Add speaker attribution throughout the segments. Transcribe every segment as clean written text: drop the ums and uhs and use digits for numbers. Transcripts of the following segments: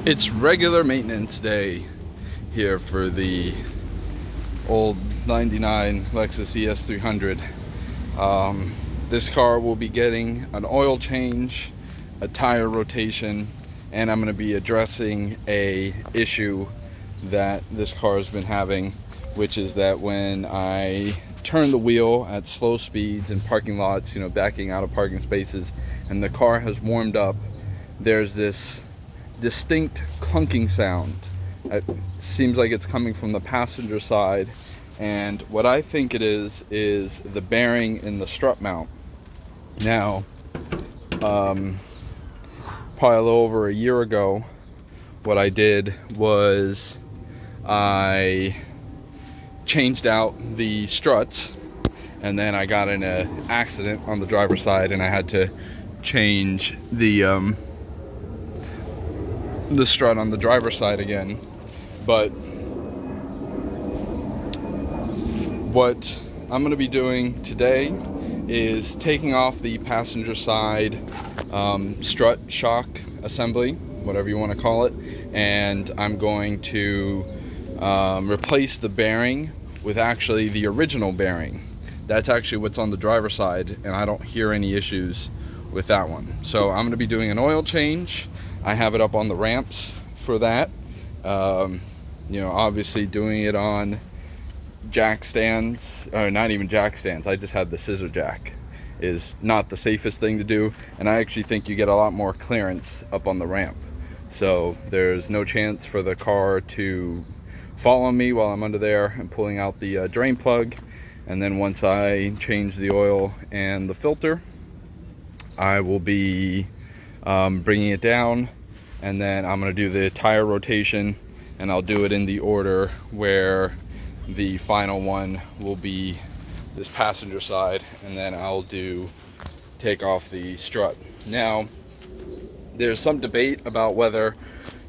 Speaker 1: It's regular maintenance day here for the old 99 Lexus ES300. This car will be getting an oil change, a tire rotation, and I'm going to be addressing a issue that this car has been having, which is that when I turn the wheel at slow speeds in parking lots, backing out of parking spaces, and the car has warmed up, there's this distinct clunking sound. It seems like it's coming from the passenger side, and what I think it is the bearing in the strut mount. Now, probably a little over a year ago, what I did was I changed out the struts, and then I got in an accident on the driver's side, and I had to change the strut on the driver's side again. But what I'm going to be doing today is taking off the passenger side strut shock assembly, whatever you want to call it, and I'm going to replace the bearing with actually the original bearing. That's actually what's on the driver's side, and I don't hear any issues with that one. So I'm going to be doing an oil change. I have it up on the ramps for that. Obviously doing it on jack stands, or not even jack stands, I just had the scissor jack, is not the safest thing to do, and I actually think you get a lot more clearance up on the ramp. So there's no chance for the car to fall on me while I'm under there and pulling out the drain plug. And then once I change the oil and the filter, I will be bringing it down, and then I'm going to do the tire rotation, and I'll do it in the order where the final one will be this passenger side, and then I'll take off the strut. Now, there's some debate about whether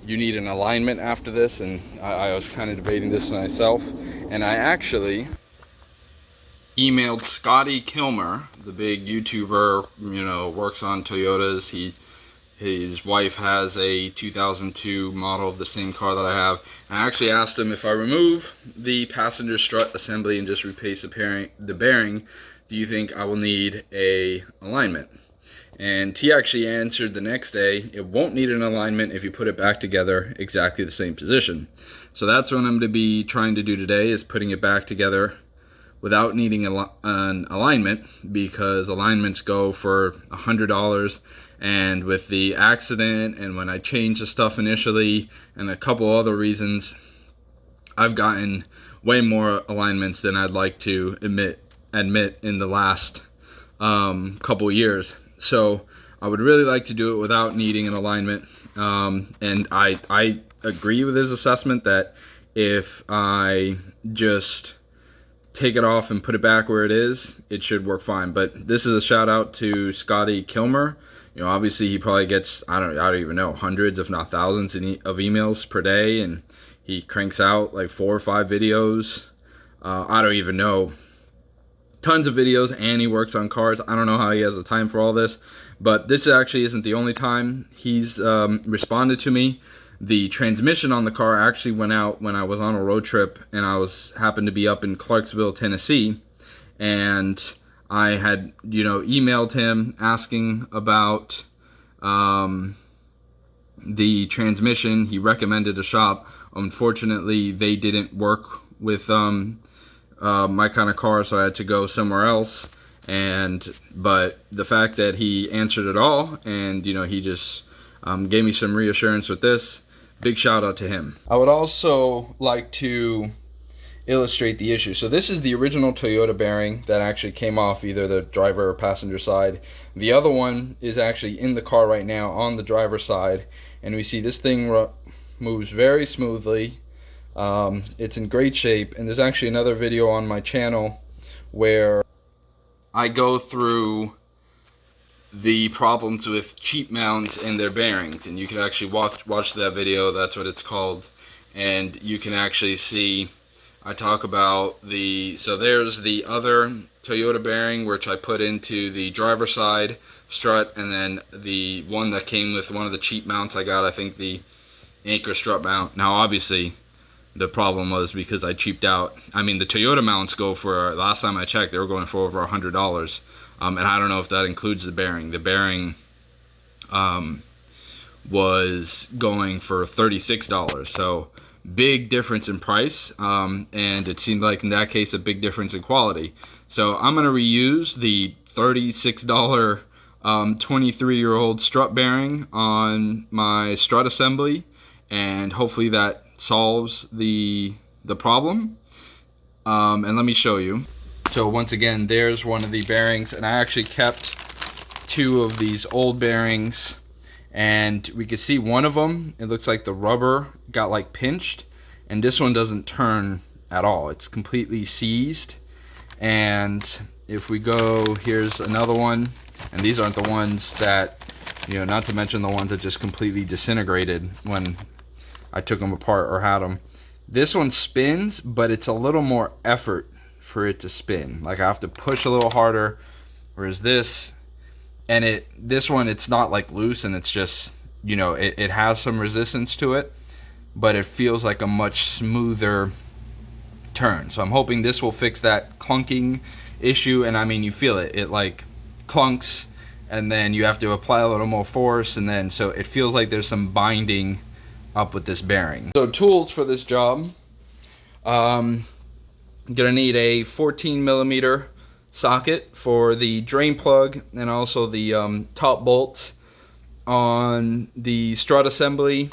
Speaker 1: you need an alignment after this, and I was kind of debating this myself, and I actually emailed Scotty Kilmer, the big YouTuber, works on Toyotas. His wife has a 2002 model of the same car that I have. And I actually asked him, if I remove the passenger strut assembly and just replace the bearing, do you think I will need a alignment? And he actually answered the next day, it won't need an alignment if you put it back together exactly the same position. So that's what I'm going to be trying to do today, is putting it back together without needing an alignment, because alignments go for $100. And with the accident, and when I changed the stuff initially, and a couple other reasons, I've gotten way more alignments than I'd like to admit in the last couple years. So I would really like to do it without needing an alignment. And I agree with his assessment that if I just take it off and put it back where it is, it should work fine. But this is a shout out to Scotty Kilmer. Obviously he probably gets, I don't even know, hundreds if not thousands of emails per day, and he cranks out like 4 or 5 videos. I don't even know, tons of videos, and he works on cars. I don't know how he has the time for all this, but this actually isn't the only time he's responded to me. The transmission on the car actually went out when I was on a road trip, and I happened to be up in Clarksville, Tennessee, and I had, emailed him asking about the transmission. He recommended a shop. Unfortunately, they didn't work with my kind of car, so I had to go somewhere else. But the fact that he answered it all, and he just gave me some reassurance with this, big shout out to him. I would also like to illustrate the issue. So this is the original Toyota bearing that actually came off either the driver or passenger side. The other one is actually in the car right now on the driver's side, and we see this thing moves very smoothly. It's in great shape, and there's actually another video on my channel where I go through the problems with cheap mounts and their bearings, and you can actually watch that video. That's what it's called, and you can actually see I talk about so there's the other Toyota bearing, which I put into the driver's side strut, and then the one that came with one of the cheap mounts I got, I think the anchor strut mount. Now obviously the problem was because I cheaped out. I mean, the Toyota mounts go for, last time I checked, they were going for over $100. And I don't know if that includes the bearing. The bearing was going for $36. So big difference in price. And it seemed like in that case a big difference in quality. So I'm going to reuse the $36 23-year-old strut bearing on my strut assembly, and hopefully that solves the problem. And let me show you. So once again, there's one of the bearings, and I actually kept two of these old bearings, and we could see one of them, it looks like the rubber got like pinched, and this one doesn't turn at all. It's completely seized. And if we go, here's another one, and these aren't the ones that, you know, not to mention the ones that just completely disintegrated when I took them apart or had them. This one spins, but it's a little more effort for it to spin. Like I have to push a little harder, whereas this, and this one, it's not like loose, and it's just, you know, it has some resistance to it, but it feels like a much smoother turn. So I'm hoping this will fix that clunking issue. And I mean, you feel it, it like clunks, and then you have to apply a little more force, and then so it feels like there's some binding up with this bearing. So tools for this job, I'm gonna need a 14mm socket for the drain plug, and also the top bolts on the strut assembly.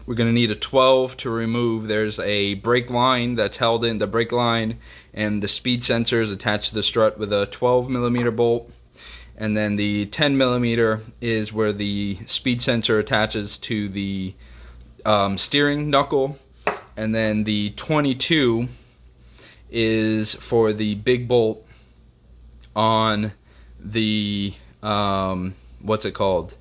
Speaker 1: We're gonna need a 12 to remove. There's a brake line that's held in, the brake line and the speed sensor is attached to the strut with a 12mm bolt. And then the 10mm is where the speed sensor attaches to the steering knuckle. And then the 22 is for the big bolt on the, what's it called?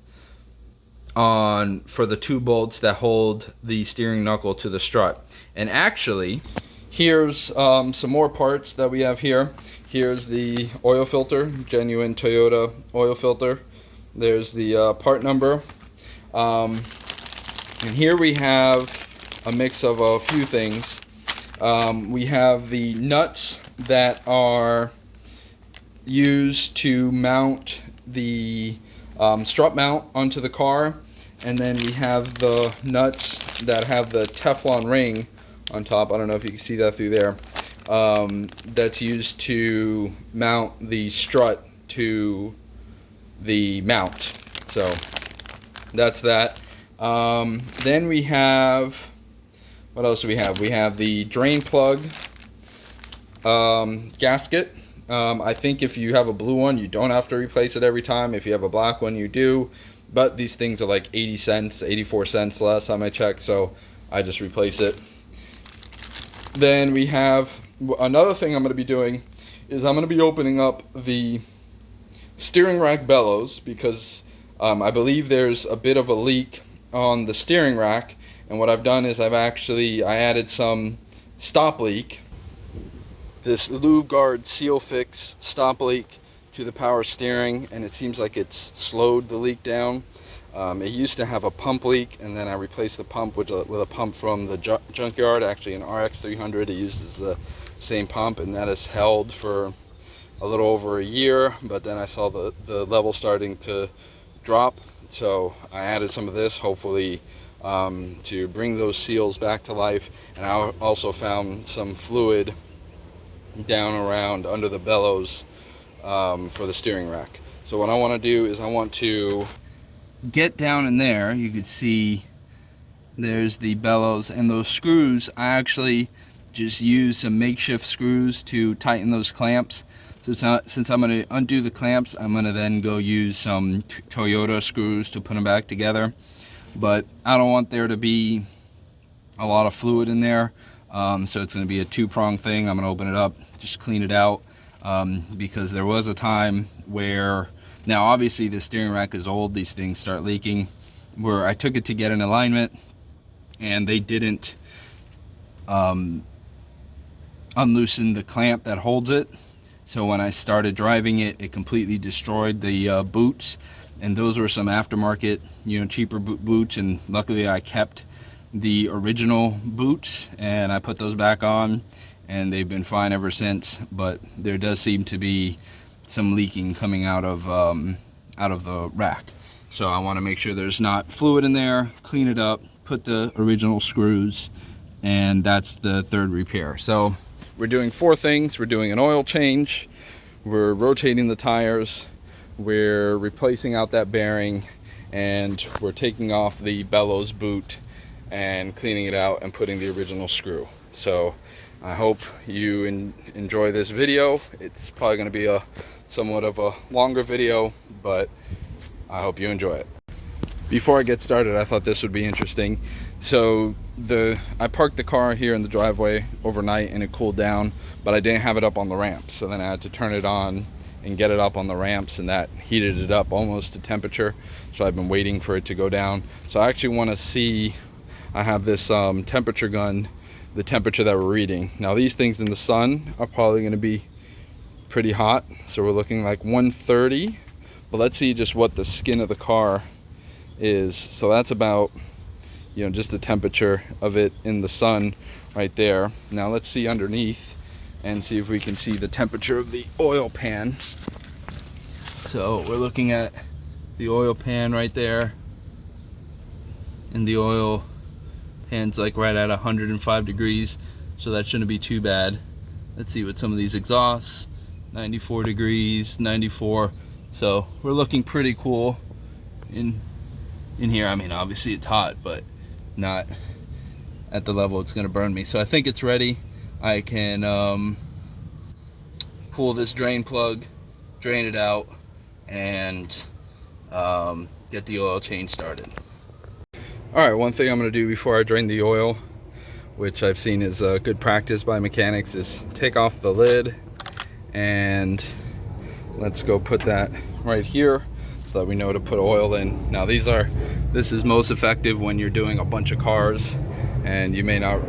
Speaker 1: For the two bolts that hold the steering knuckle to the strut. And actually, here's some more parts that we have here. Here's the oil filter, genuine Toyota oil filter. There's the part number. And here we have a mix of a few things. We have the nuts that are used to mount the strut mount onto the car, and then we have the nuts that have the Teflon ring on top. I don't know if you can see that through there. That's used to mount the strut to the mount. So that's that. Then we have, what else do we have? We have the drain plug gasket. I think if you have a blue one, you don't have to replace it every time. If you have a black one, you do. But these things are like 80 cents, 84 cents the last time I checked, so I just replace it. Then we have another thing I'm going to be doing is I'm going to be opening up the steering rack bellows, because I believe there's a bit of a leak on the steering rack. And what I've done is I added some stop leak, this Lube Guard Seal Fix stop leak to the power steering, and it seems like it's slowed the leak down. It used to have a pump leak, and then I replaced the pump with a pump from the junkyard, actually an RX300. It uses the same pump, and that has held for a little over a year, but then I saw the level starting to drop, so I added some of this, hopefully to bring those seals back to life. And I also found some fluid down around under the bellows for the steering rack. So what I want to do is I want to get down in there. You can see there's the bellows, and those screws, I actually just used some makeshift screws to tighten those clamps. So since I'm going to undo the clamps, I'm going to then go use some Toyota screws to put them back together. But I don't want there to be a lot of fluid in there, so it's going to be a two-pronged thing. I'm going to open it up, just clean it out, because there was a time where, now obviously the steering rack is old, these things start leaking, where I took it to get an alignment and they didn't unloosen the clamp that holds it. So when I started driving it, it completely destroyed the boots. and those were some aftermarket, cheaper boots, and luckily I kept the original boots and I put those back on, and they've been fine ever since. But there does seem to be some leaking coming out of the rack, so I want to make sure there's not fluid in there, clean it up, put the original screws, and that's the third repair. So we're doing 4 things. We're doing an oil change, we're rotating the tires, we're replacing out that bearing, and we're taking off the bellows boot and cleaning it out and putting the original screw. So I hope you enjoy this video. It's probably going to be a somewhat of a longer video, but I hope you enjoy it. Before I get started, I thought this would be interesting. So I parked the car here in the driveway overnight and it cooled down, but I didn't have it up on the ramp. So then I had to turn it on and get it up on the ramps, and that heated it up almost to temperature. So I've been waiting for it to go down. So I actually want to see, I have this temperature gun, the temperature that we're reading. Now these things in the sun are probably going to be pretty hot. So we're looking like 130, but let's see just what the skin of the car is. So that's about, just the temperature of it in the sun right there. Now let's see underneath and see if we can see the temperature of the oil pan. So we're looking at the oil pan right there, and the oil pan's like right at 105 degrees, so that shouldn't be too bad. Let's see what some of these exhausts, 94 degrees, 94. So we're looking pretty cool in here. I mean, obviously it's hot, but not at the level it's gonna burn me. So I think it's ready. I can pull this drain plug, drain it out, and get the oil change started. All right, one thing I'm gonna do before I drain the oil, which I've seen is a good practice by mechanics, is take off the lid, and let's go put that right here so that we know to put oil in. Now this is most effective when you're doing a bunch of cars and you may not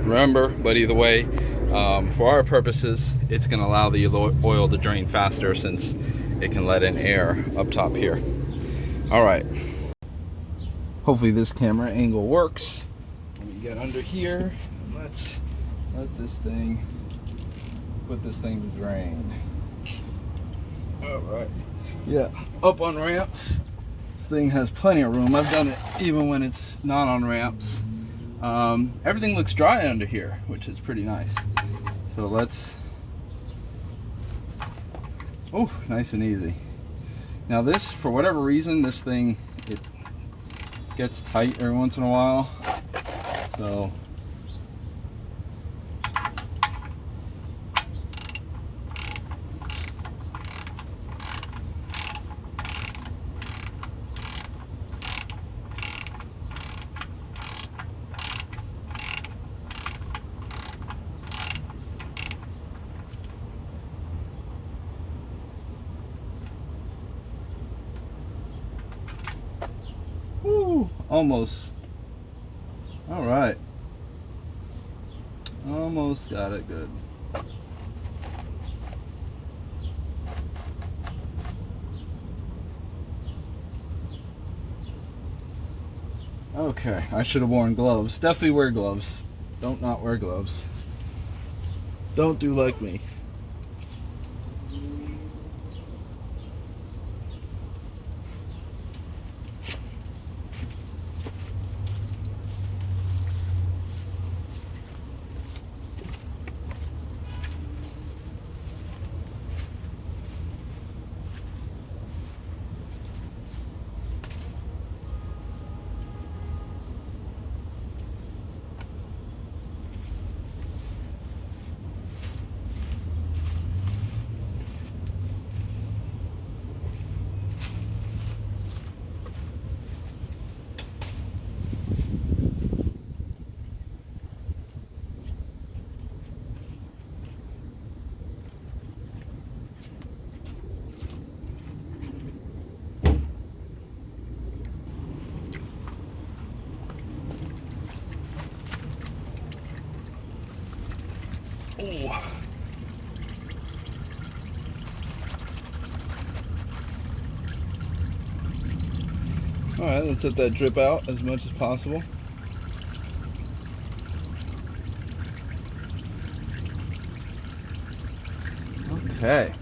Speaker 1: remember, but either way, for our purposes, it's going to allow the oil to drain faster since it can let in air up top here. All right, hopefully this camera angle works. Let me get under here and let's put this thing to drain. All right, yeah, up on ramps, this thing has plenty of room. I've done it even when it's not on ramps. Everything looks dry under here, which is pretty nice. So nice and easy. Now this, for whatever reason, this thing, it gets tight every once in a while. So almost. All right, almost got it good. Okay, I should have worn gloves. Definitely wear gloves. Don't not wear gloves. Don't do like me. Ooh. Alright, let's let that drip out as much as possible. Okay.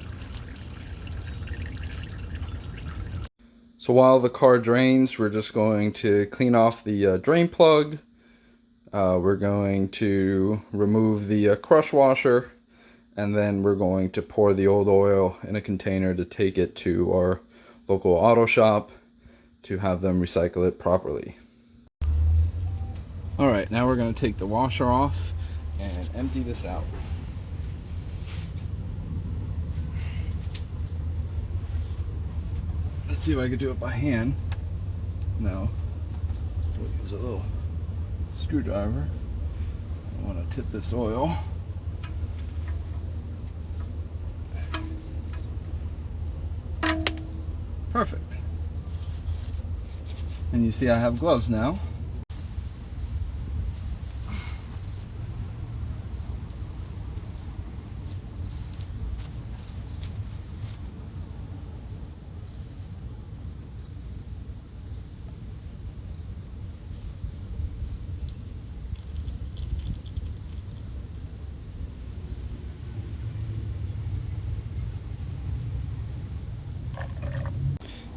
Speaker 1: So while the car drains, we're just going to clean off the drain plug. We're going to remove the crush washer, and then we're going to pour the old oil in a container to take it to our local auto shop to have them recycle it properly. Alright, now we're going to take the washer off and empty this out. Let's see if I can do it by hand. No. We'll use a little screwdriver. I want to tip this oil. Perfect. And you see I have gloves now.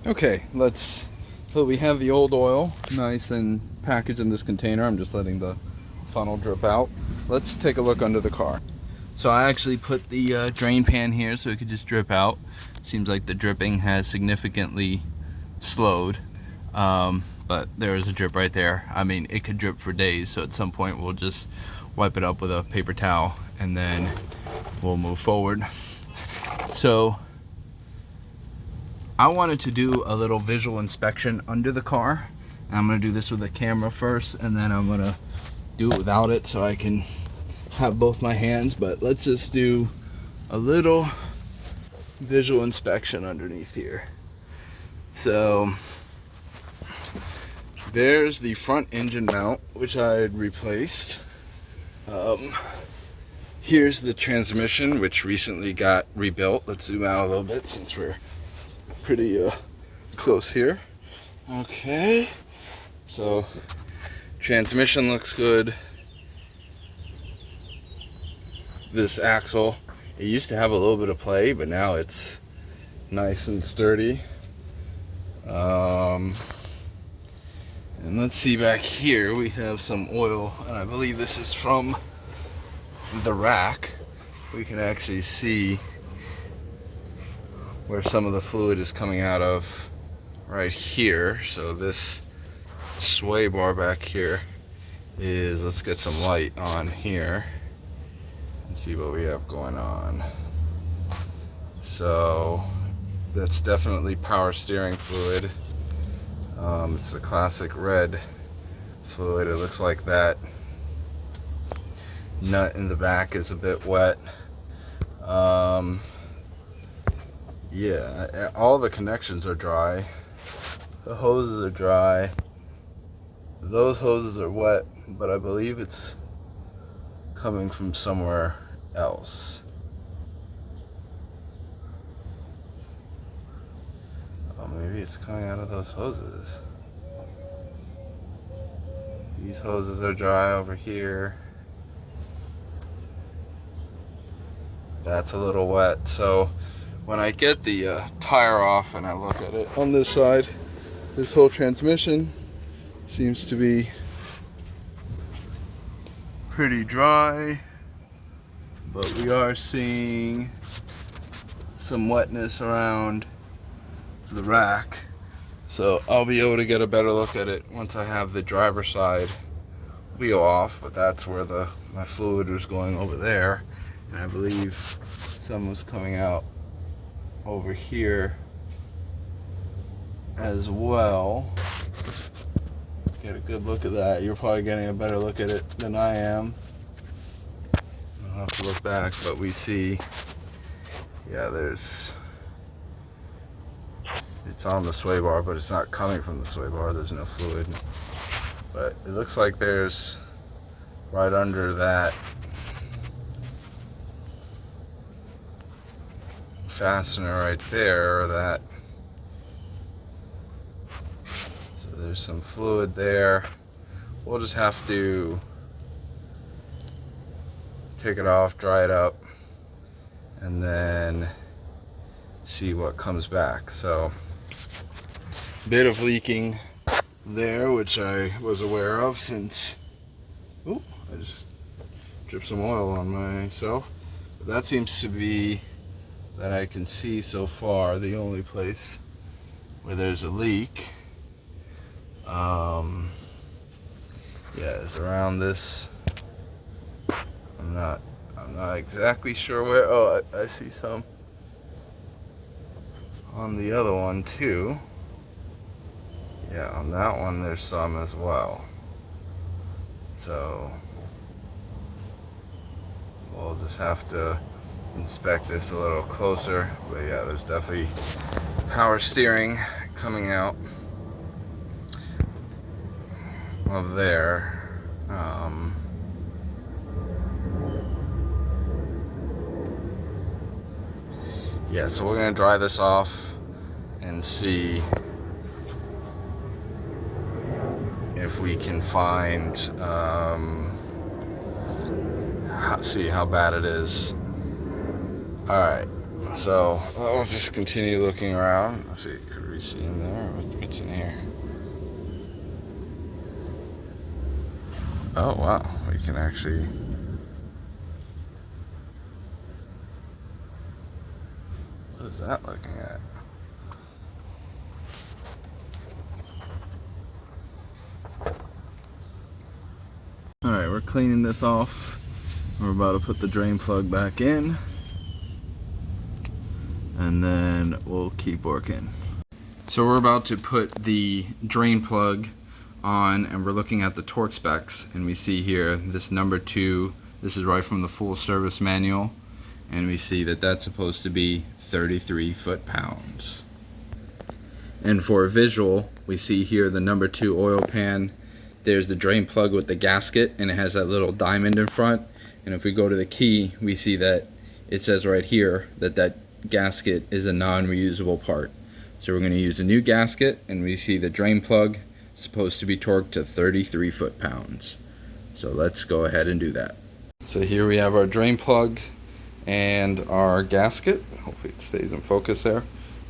Speaker 1: Okay, so we have the old oil nice and packaged in this container. I'm just letting the funnel drip out. Let's take a look under the car. So I actually put the drain pan here so it could just drip out. Seems like the dripping has significantly slowed, but there is a drip right there. I mean, it could drip for days, so at some point we'll just wipe it up with a paper towel and then we'll move forward. So I wanted to do a little visual inspection under the car. I'm going to do this with a camera first, and then I'm going to do it without it so I can have both my hands. But let's just do a little visual inspection underneath here. So there's the front engine mount, which I had replaced. Here's the transmission, which recently got rebuilt. Let's zoom out a little bit since we're pretty close here. Okay, so transmission looks good. This axle, it used to have a little bit of play, but now it's nice and sturdy. And let's see, back here we have some oil, and I believe this is from the rack. We can actually see where some of the fluid is coming out of right here. So this sway bar back here is, let's get some light on here and see what we have going on. So that's definitely power steering fluid. It's the classic red fluid. It looks like that nut in the back is a bit wet. Yeah, all the connections are dry. The hoses are dry. Those hoses are wet, but I believe it's coming from somewhere else. Oh, maybe it's coming out of those hoses. These hoses are dry over here. That's a little wet. So when I get the tire off and I look at it on this side, this whole transmission seems to be pretty dry, but we are seeing some wetness around the rack. So I'll be able to get a better look at it once I have the driver's side wheel off, but that's where my fluid was going over there, and I believe some was coming out over here as well. Get a good look at that. You're probably getting a better look at it than I am. I'll have to look back, but we see, yeah, it's on the sway bar, but it's not coming from the sway bar. There's no fluid, but it looks like there's right under that fastener right there, so there's some fluid there. We'll just have to take it off, dry it up, and then see what comes back. So, bit of leaking there, which I was aware of since, oh, I just dripped some oil on myself. But that seems to be, that I can see so far, the only place where there's a leak. Yeah, it's around this. I'm not exactly sure where. Oh, I see some on the other one too. Yeah, on that one there's some as well. So we'll just have to inspect this a little closer. But yeah, there's definitely power steering coming out of there. Yeah, so we're gonna dry this off and see if we can find, see how bad it is. All right, so we'll just continue looking around. Let's see, could we see in there? What's in here? Oh wow, we can actually. What is that looking at? Alright, we're cleaning this off. We're about to put the drain plug back in. And then we'll keep working. So we're about to put the drain plug on, and we're looking at the torque specs. And we see here, this number 2, this is right from the full service manual. And we see that that's supposed to be 33 foot-pounds. And for a visual, we see here the number 2 oil pan. There's the drain plug with the gasket, and it has that little diamond in front. And if we go to the key, we see that it says right here that that gasket is a non-reusable part. So we're going to use a new gasket, and we see the drain plug supposed to be torqued to 33 foot-pounds. So let's go ahead and do that. So here we have our drain plug and our gasket. Hopefully it stays in focus there.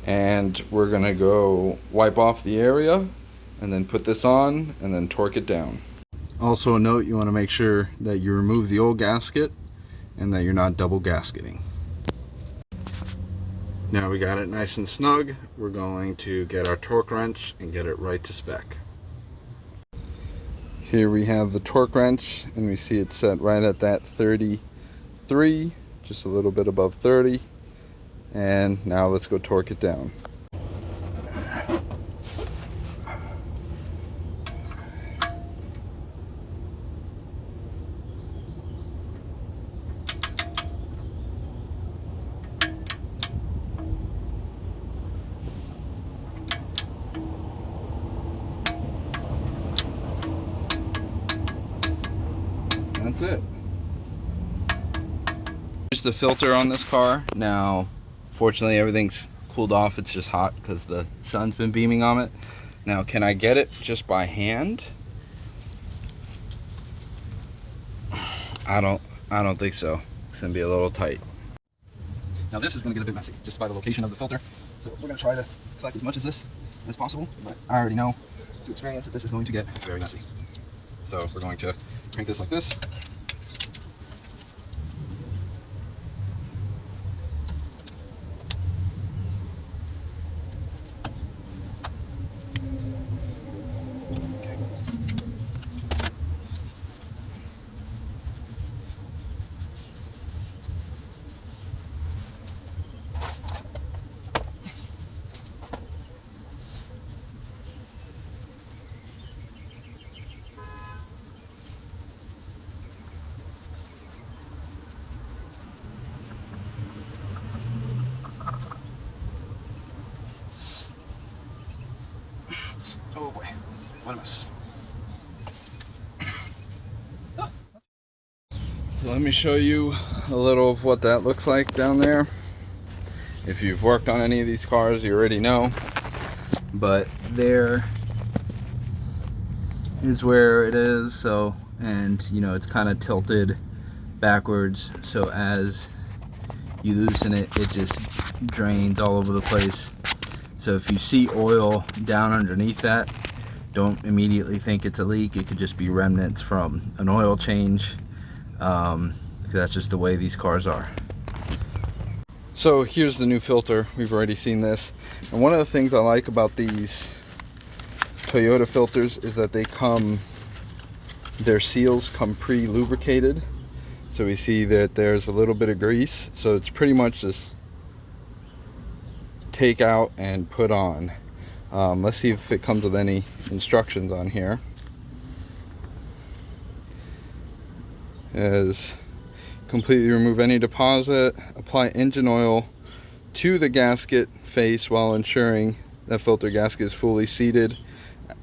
Speaker 1: And we're gonna go wipe off the area and then put this on and then torque it down. Also a note, you want to make sure that you remove the old gasket and that you're not double gasketing. Now we got it nice and snug. We're going to get our torque wrench and get it right to spec. Here we have the torque wrench, and we see it set right at that 33, just a little bit above 30. And now let's go torque it down. That's it. Here's the filter on this car. Now, fortunately, everything's cooled off. It's just hot because the sun's been beaming on it. Now, can I get it just by hand? I don't think so. It's gonna be a little tight. Now this is gonna get a bit messy just by the location of the filter. So we're gonna try to collect as much of this as possible, but I already know through experience that this is going to get very messy. So we're going to crank this like this. Oh boy, what a mess. So let me show you a little of what that looks like down there. If you've worked on any of these cars, you already know. But there
Speaker 2: is where it is. So, and you know, it's kind of tilted backwards, so as you loosen it, it just drains all over the place. So if you see oil down underneath that, don't immediately think it's a leak. It could just be remnants from an oil change, because that's just the way these cars are.
Speaker 1: So here's the new filter. We've already seen this, and one of the things I like about these Toyota filters is that their seals come pre-lubricated. So we see that there's a little bit of grease, so it's pretty much just take out and put on. Let's see if it comes with any instructions on here. As completely remove any deposit, apply engine oil to the gasket face while ensuring that filter gasket is fully seated.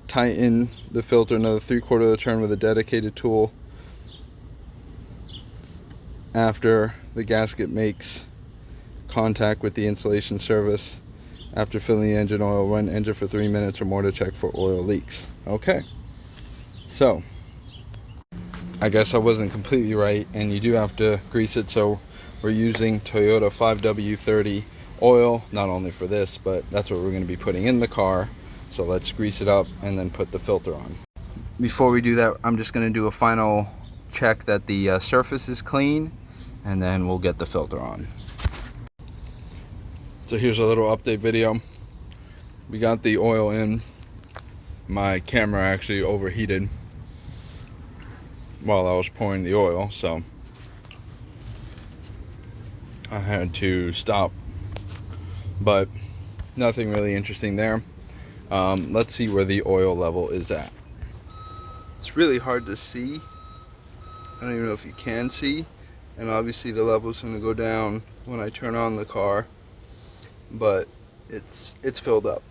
Speaker 1: Tighten the filter another 3/4 of the turn with a dedicated tool. After the gasket makes contact with the insulation surface, after filling the engine oil, run engine for 3 minutes or more to check for oil leaks. Okay, so I guess I wasn't completely right, and you do have to grease it. So we're using Toyota 5W30 oil, not only for this, but that's what we're going to be putting in the car. So let's grease it up and then put the filter on. Before we do that, I'm just going to do a final check that the surface is clean, and then we'll get the filter on. So here's a little update video. We got the oil in. My camera actually overheated while I was pouring the oil, so I had to stop, but nothing really interesting there. Let's see where the oil level is at. It's really hard to see. I don't even know if you can see, and obviously the level is going to go down when I turn on the car, but it's filled up.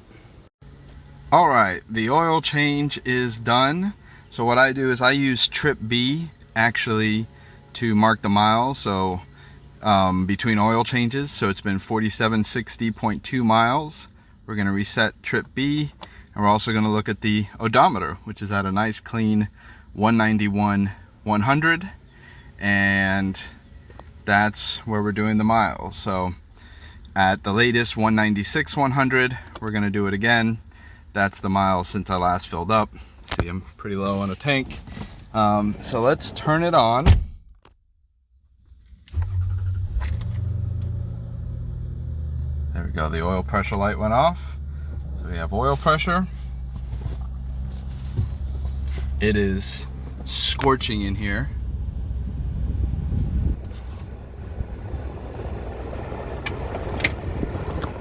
Speaker 1: All right, the oil change is done. So what I do is I use trip B actually to mark the miles, so between oil changes. So it's been 4760.2 miles. We're going to reset trip B, and we're also going to look at the odometer, which is at a nice clean 191,100, and that's where we're doing the miles. So at the latest 196,100, we're going to do it again. That's the miles since I last filled up. See, I'm pretty low on a tank. So let's turn it on. There we go, the oil pressure light went off. So we have oil pressure. It is scorching in here.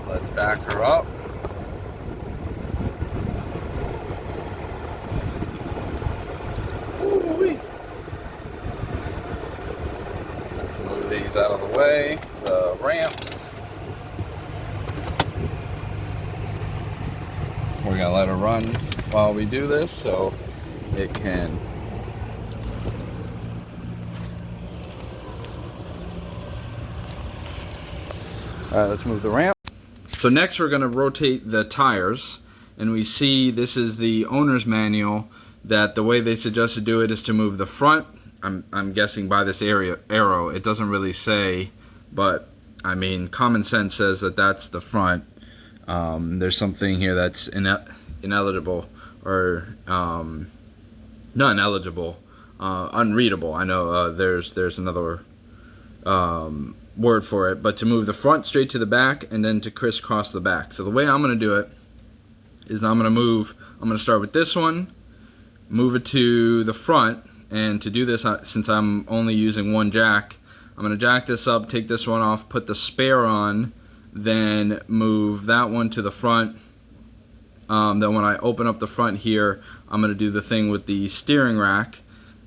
Speaker 1: Let's back her up. Ooh-wee. Let's move these out of the way, the ramps. We're gonna let her run while we do this so it can let's move the ramp. So next we're going to rotate the tires, and we see this is the owner's manual that the way they suggest to do it is to move the front. I'm guessing by this arrow. It doesn't really say, but I mean common sense says that that's the front. There's something here that's ineligible or not ineligible, unreadable. I know there's another word for it, but to move the front straight to the back and then to crisscross the back. So the way I'm going to do it is I'm going to start with this one, move it to the front, and to do this, since I'm only using one jack, I'm going to jack this up, take this one off, put the spare on, then move that one to the front. Then when I open up the front here, I'm going to do the thing with the steering rack.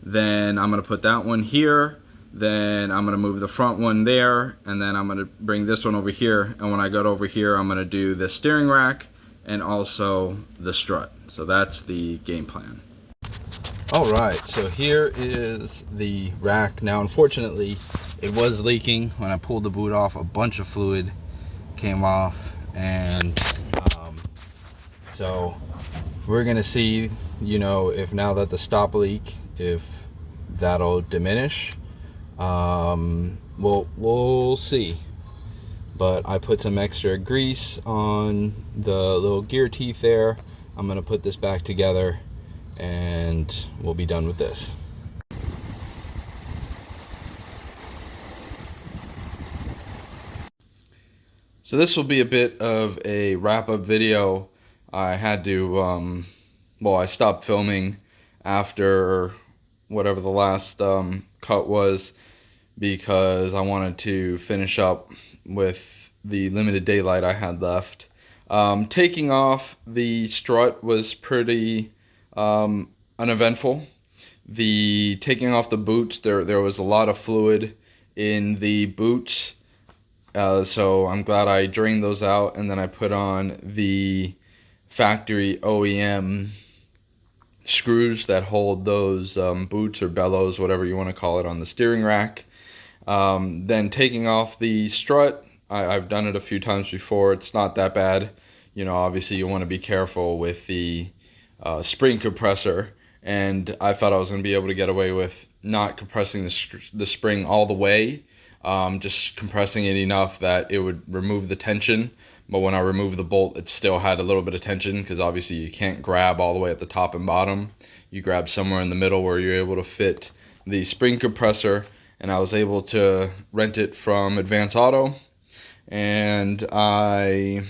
Speaker 1: Then I'm going to put that one here. Then I'm going to move the front one there, and then I'm going to bring this one over here, and when I got over here I'm going to do the steering rack and also the strut. So that's the game plan. Alright, so here is the rack. Now unfortunately it was leaking. When I pulled the boot off, a bunch of fluid came off, and so we're going to see
Speaker 2: you know, if now that the stop leak, if that'll diminish. We'll see. But I put some extra grease on the little gear teeth there. I'm gonna put this back together and we'll be done with this.
Speaker 1: So this will be a bit of a wrap-up video. I had to, well, I stopped filming after whatever the last cut was because I wanted to finish up with the limited daylight I had left. Taking off the strut was pretty uneventful. The taking off the boots, there was a lot of fluid in the boots. So I'm glad I drained those out, and then I put on the factory OEM screws that hold those boots or bellows, whatever you want to call it, on the steering rack. Then taking off the strut, I've done it a few times before. It's not that bad. You know, obviously you want to be careful with the spring compressor, and I thought I was going to be able to get away with not compressing the spring all the way, just compressing it enough that it would remove the tension. But when I removed the bolt, it still had a little bit of tension because obviously you can't grab all the way at the top and bottom. You grab somewhere in the middle where you're able to fit the spring compressor, and I was able to rent it from Advance Auto, and I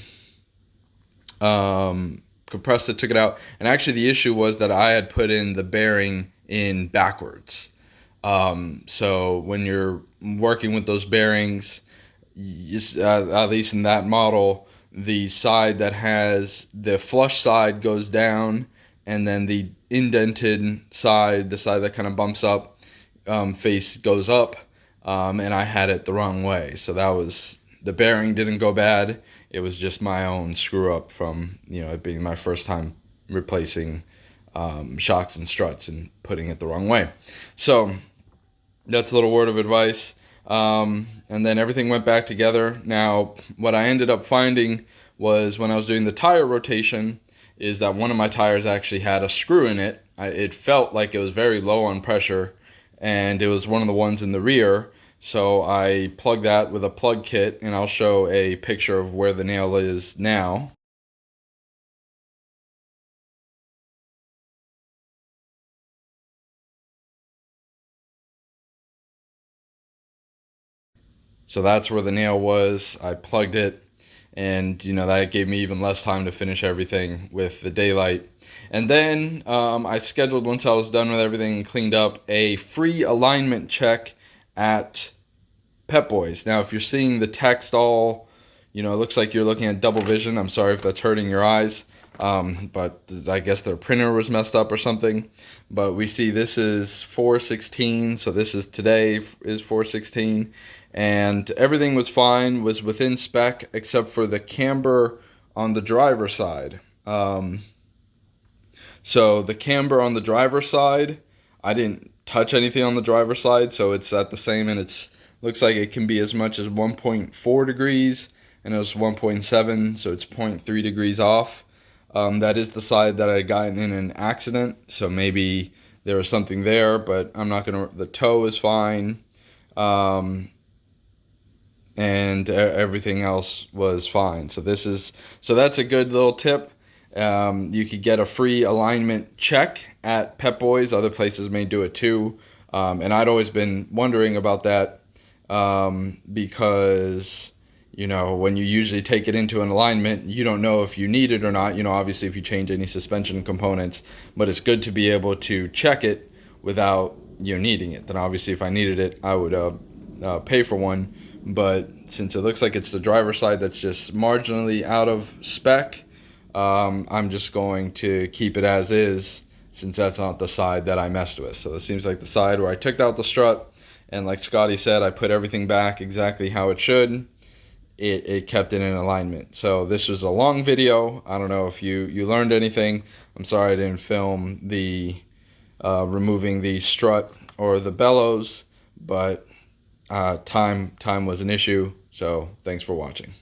Speaker 1: compressed it, took it out, and actually the issue was that I had put in the bearing in backwards. So when you're working with those bearings, at least in that model, the side that has the flush side goes down, and then the indented side, the side that kind of bumps up, face goes up, and I had it the wrong way. So that was, the bearing didn't go bad. It was just my own screw up from, you know, it being my first time replacing shocks and struts and putting it the wrong way. So that's a little word of advice. And then everything went back together. Now, what I ended up finding was when I was doing the tire rotation is that one of my tires actually had a screw in it. It felt like it was very low on pressure, and it was one of the ones in the rear. So I plugged that with a plug kit, and I'll show a picture of where the nail is now. So that's where the nail was. I plugged it, and you know that gave me even less time to finish everything with the daylight. And then I scheduled, once I was done with everything and cleaned up, a free alignment check at Pep Boys. Now, if you're seeing the text all, you know, it looks like you're looking at double vision. I'm sorry if that's hurting your eyes, but I guess their printer was messed up or something. But we see this is 416, so this is today is 416, and everything was fine, was within spec except for the camber on the driver's side. So the camber on the driver's side, I didn't touch anything on the driver's side, so it's at the same, and it's looks like it can be as much as 1.4 degrees, and it was 1.7, so it's 0.3 degrees off. That is the side that I got in an accident, so maybe there was something there, but I'm not gonna. The toe is fine, and everything else was fine. So that's a good little tip. You could get a free alignment check at Pep Boys. Other places may do it too, and I'd always been wondering about that. Because, you know, when you usually take it into an alignment, you don't know if you need it or not, you know, obviously if you change any suspension components, but it's good to be able to check it without you needing it. Then obviously if I needed it, I would pay for one, but since it looks like it's the driver's side that's just marginally out of spec, I'm just going to keep it as is, since that's not the side that I messed with. So it seems like the side where I took out the strut, and like Scotty said, I put everything back exactly how it should. It kept it in alignment. So this was a long video. I don't know if you learned anything. I'm sorry I didn't film the removing the strut or the bellows, but time was an issue. So thanks for watching.